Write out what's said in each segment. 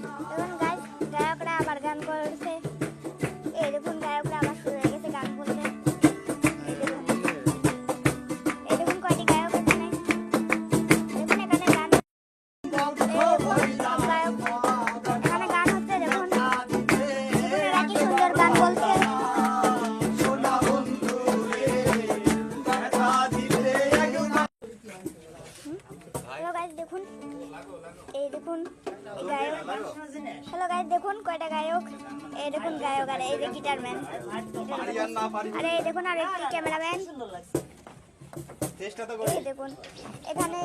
দেখুন গাইস, গায়করা আবার গান করছে। এই দেখুন গায়করা আবার শুরু হয়ে গেছে গান বলতে। এই দেখুন কয়টি গায়ক এখানে। দেখুন এখানে গান, সব গায়ক এখানে গান হচ্ছে। দেখুন এরা কি সুন্দর গান বলছে। হ্যালো গাইস, দেখুন এই দেখুন গায়ক। হ্যালো গাইস, দেখুন কয়টা গায়ক। এই দেখুন গায়ক, আর এই যে গিটারম্যান, আর এই দেখুন আর একটি ক্যামেরাম্যান। এই দেখুন এখানে,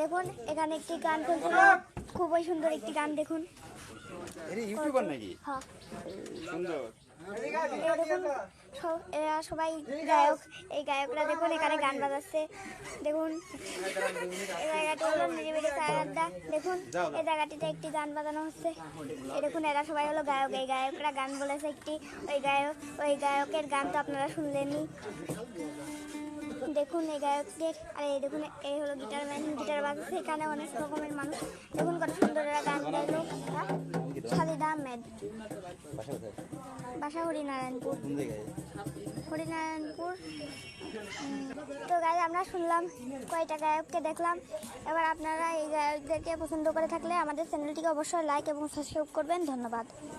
দেখুন এখানে একটি গান চলছিল, খুবই সুন্দর একটি গান। দেখুন ইউটিউবার নাকি? হ্যাঁ, সুন্দর। এই দেখুন এরা সবাই গায়ক। এই গায়করা দেখুন এখানে গান বাজাচ্ছে। দেখুন এই জায়গাটি হলো নিরিবিলি চায়ের আড্ডা। দেখুন এই জায়গাটিতে একটি গান বাজানো হচ্ছে। এই দেখুন এরা সবাই হলো গায়ক। এই গায়করা গান বলেছে একটি। ওই গায়কের গান তো আপনারা শুনলেনই। দেখুন এই গায়কদের, আর এই দেখুন এই হলো গিটারম্যান, গিটার বাজাচ্ছে। এখানে অনেক রকমের মানুষ। দেখুন কত সুন্দর এরা গান গাইলো। খালিদা আহমেদ, বাসা হরিনারায়ণপুর। হরিনারায়ণপুর। তো গাইজ আমরা শুনলাম, কয়টা গায়ককে দেখলাম। এবার আপনারা এই গায়কদেরকে পছন্দ করে থাকলে আমাদের চ্যানেলটিকে অবশ্যই লাইক এবং সাবস্ক্রাইব করবেন। ধন্যবাদ।